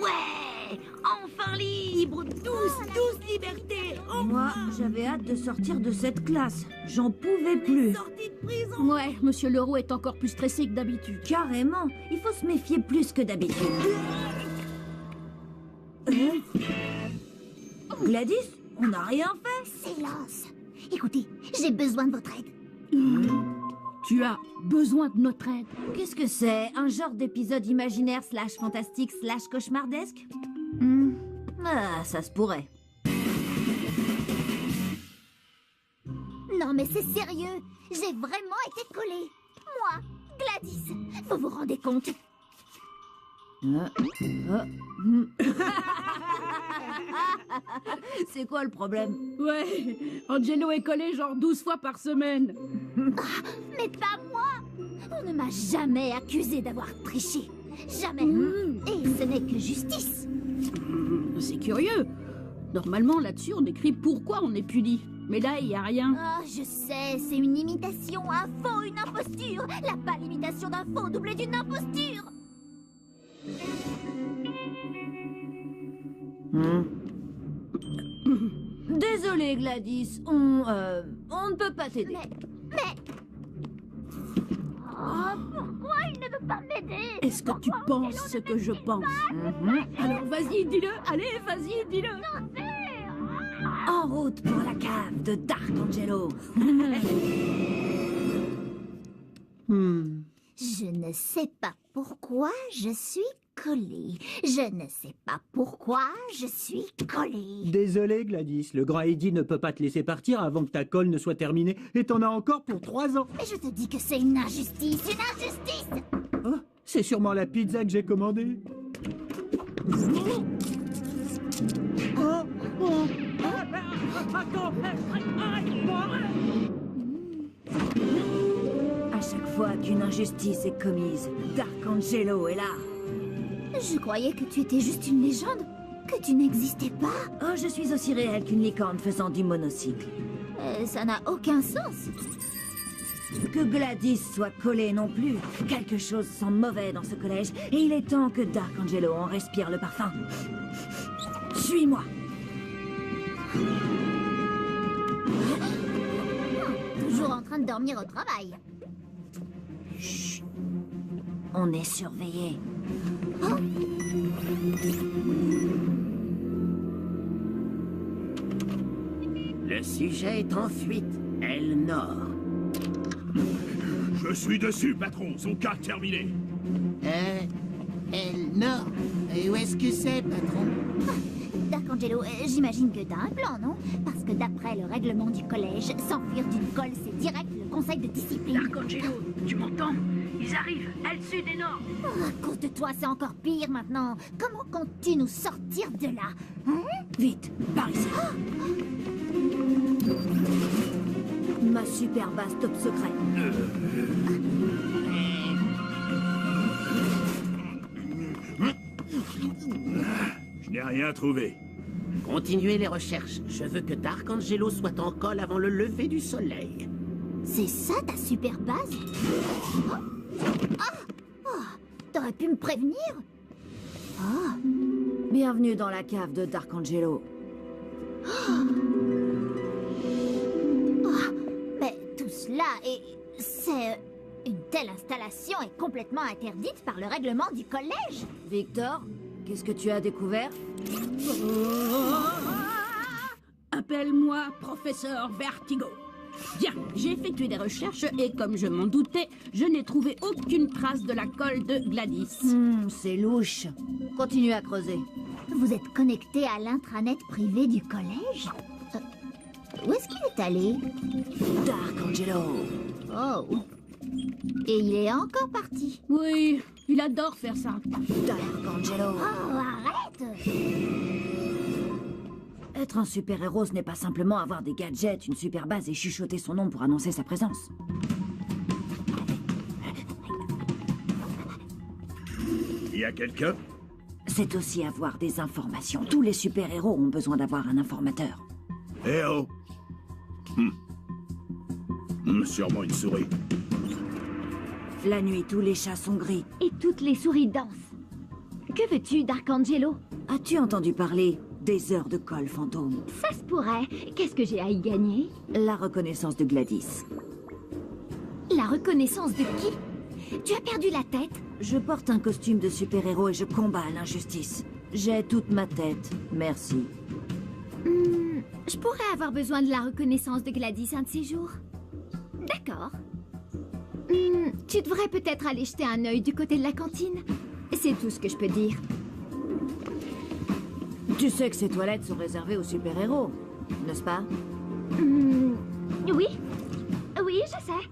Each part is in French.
Ouais, enfin libre, tous liberté. Moi, j'avais hâte de sortir de cette classe. J'en pouvais plus. Sortie de prison. Ouais, Monsieur Leroux est encore plus stressé que d'habitude. Carrément, il faut se méfier plus que d'habitude. Gladys, on n'a rien fait. Silence. Écoutez, j'ai besoin de votre aide. Tu as besoin de notre aide. Qu'est-ce que c'est? Un genre d'épisode imaginaire slash fantastique slash cauchemardesque? Ah, ça se pourrait. Non mais c'est sérieux. J'ai vraiment été collée. Moi, Gladys. Vous vous rendez compte? C'est quoi le problème? Ouais, Angelo est collé genre 12 fois par semaine. Mais pas moi. On ne m'a jamais accusé d'avoir triché. Jamais. Et ce n'est que justice. C'est curieux. Normalement, là-dessus, on écrit pourquoi on est puni. Mais là, il n'y a rien. Ah, je sais, c'est une imitation, un faux, une imposture. La pâle imitation d'un faux doublé d'une imposture. Désolé Gladys, on ne peut pas t'aider. Oh, pourquoi il ne veut pas m'aider? Est-ce que tu penses ce que je pense? Alors vas-y, dis-le. Allez, vas-y, dis-le. En route pour la cave de Dark Angelo. Je ne sais pas pourquoi je suis collée. Je ne sais pas pourquoi je suis collée. Désolé Gladys, le grand Eddie ne peut pas te laisser partir avant que ta colle ne soit terminée et t'en as encore pour 3 ans. Mais je te dis que c'est une injustice, une injustice. Oh, c'est sûrement la pizza que j'ai commandée. Attends, arrête-moi! À chaque fois qu'une injustice est commise, Dark Angelo est là. Je croyais que tu étais juste une légende, que tu n'existais pas. Oh, je suis aussi réelle qu'une licorne faisant du monocycle. Ça n'a aucun sens. Que Gladys soit collée non plus. Quelque chose sent mauvais dans ce collège et il est temps que Dark Angelo en respire le parfum. Suis-moi. Toujours en train de dormir au travail. Chut. On est surveillé. Le sujet est en fuite. Elnor. Je suis dessus, patron. Son cas terminé. Elnor. Et où est-ce que c'est, patron? Dark Angelo, j'imagine que t'as un plan, non? Parce que d'après le règlement du collège, s'enfuir d'une colle, c'est direct le conseil de discipline. Dark Angelo, tu m'entends? Ils arrivent, L-Sud et Nord. Oh, à cause de toi, c'est encore pire maintenant. Comment comptes-tu nous sortir de là? Hein? Vite, par ici. Ma super base top secret. Je n'ai rien trouvé. Continuez les recherches. Je veux que Dark Angelo soit en colle avant le lever du soleil. C'est ça ta super base? T'aurais pu me prévenir? Bienvenue dans la cave de Dark Angelo. Mais tout cela c'est... Une telle installation est complètement interdite par le règlement du collège. Victor, qu'est-ce que tu as découvert? Appelle-moi professeur Vertigo. Bien, j'ai effectué des recherches et comme je m'en doutais, je n'ai trouvé aucune trace de la colle de Gladys. C'est louche. Continue à creuser. Vous êtes connecté à l'intranet privé du collège? Où est-ce qu'il est allé? Dark Angelo. Oh. Et il est encore parti. Oui, il adore faire ça. Dark Angelo. Oh, arrête! Être un super-héros, ce n'est pas simplement avoir des gadgets, une super base et chuchoter son nom pour annoncer sa présence. Il y a quelqu'un? C'est aussi avoir des informations. Tous les super-héros ont besoin d'avoir un informateur. Eh oh. Sûrement une souris. La nuit, tous les chats sont gris. Et toutes les souris dansent. Que veux-tu, Darkangelo? As-tu entendu parler des heures de colle fantôme? Ça se pourrait. Qu'est-ce que j'ai à y gagner? La reconnaissance de Gladys. La reconnaissance de qui? Tu as perdu la tête? Je porte un costume de super-héros et je combats l'injustice. J'ai toute ma tête. Merci. Je pourrais avoir besoin de la reconnaissance de Gladys un de ces jours. D'accord. Tu devrais peut-être aller jeter un œil du côté de la cantine. C'est tout ce que je peux dire. Tu sais que ces toilettes sont réservées aux super-héros, n'est-ce pas? Oui. Oui, je sais.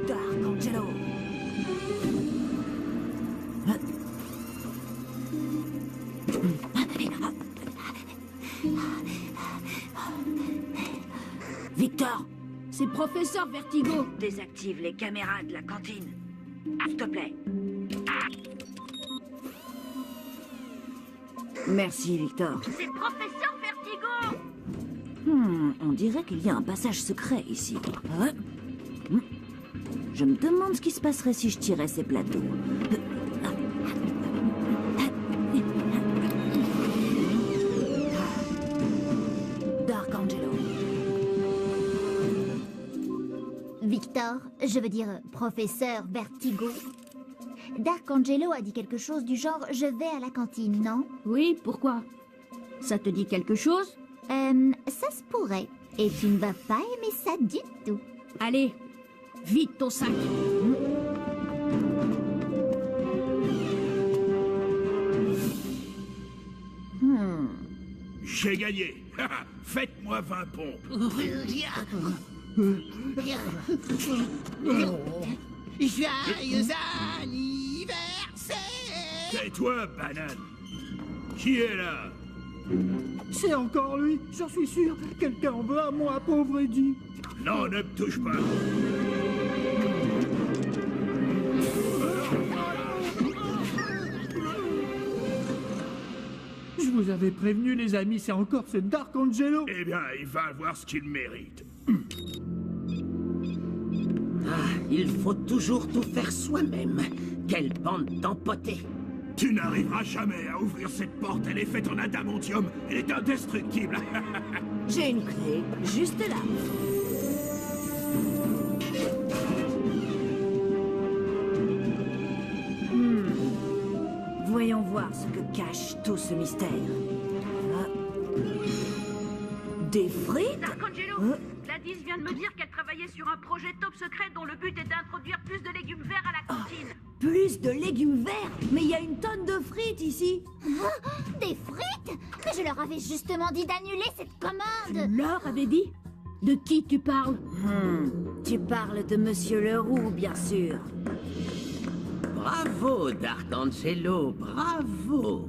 Darkangelo. Victor, C'est professeur Vertigo. désactive les caméras de la cantine. S'il te plaît. Merci, Victor. C'est professeur Vertigo. On dirait qu'il y a un passage secret ici. Hein? Je me demande ce qui se passerait si je tirais ces plateaux. Darkangelo. Victor, je veux dire professeur Vertigo. Darkangelo a dit quelque chose du genre « je vais à la cantine », non? Oui, pourquoi? Ça te dit quelque chose? Ça se pourrait. Et tu ne vas pas aimer ça du tout. Allez, vite ton sac. J'ai gagné. Faites-moi 20 pompes. Joyeux anniversaire! Tais-toi, banane. Qui est là? C'est encore lui, j'en suis sûr. Quelqu'un en veut à moi, pauvre Eddie. Non, ne me touche pas. Je vous avais prévenu, les amis, c'est encore ce Darkangelo. Eh bien, il va avoir ce qu'il mérite. Il faut toujours tout faire soi-même. Quelle bande d'empotés! Tu n'arriveras jamais à ouvrir cette porte. Elle est faite en adamantium. Elle est indestructible. J'ai une clé, juste là. Voyons voir ce que cache tout ce mystère. Ah. Des frites? Darkangelo, Gladys vient de me dire qu'elle travaillait sur un projet top secret dont le but est d'introduire plus de légumes verts à la cantine. Plus de légumes verts? Mais il y a une tonne de frites ici. Des frites? Mais je leur avais justement dit d'annuler cette commande. Leur avait dit? De qui tu parles? Tu parles de Monsieur Leroux, bien sûr. Bravo, Darkangelo, bravo!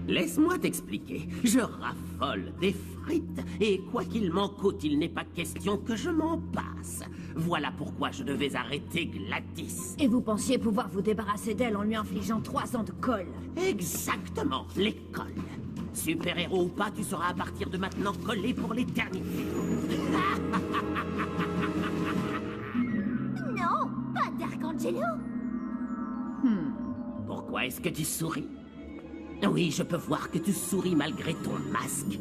Laisse-moi t'expliquer. Je raffole des frites, et quoi qu'il m'en coûte, il n'est pas question que je m'en passe. Voilà pourquoi je devais arrêter Gladys. Et vous pensiez pouvoir vous débarrasser d'elle en lui infligeant 3 ans de colle. Exactement, l'école. Super-héros ou pas, tu seras à partir de maintenant collé pour l'éternité. Non, pas Darkangelo. Pourquoi est-ce que tu souris? Oui, je peux voir que tu souris malgré ton masque.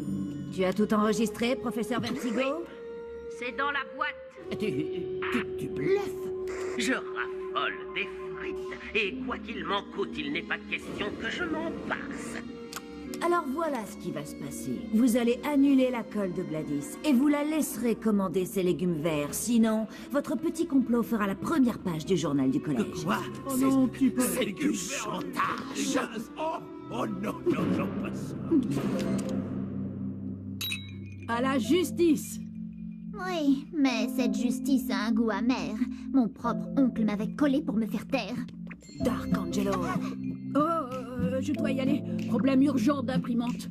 Tu as tout enregistré, professeur Vertigo? C'est dans la boîte. Tu bluffes. Je raffole des frites, et quoi qu'il m'en coûte, il n'est pas question que je m'en passe. Alors voilà ce qui va se passer. Vous allez annuler la colle de Gladys et vous la laisserez commander ses légumes verts. Sinon, votre petit complot fera la première page du journal du collège. Quoi? Oh non, petit peu. C'est du chantage. Oh non, non, non, pas ça. À la justice. Oui, mais cette justice a un goût amer. Mon propre oncle m'avait collé pour me faire taire. Darkangelo. Oh, je dois y aller. Problème urgent d'imprimante.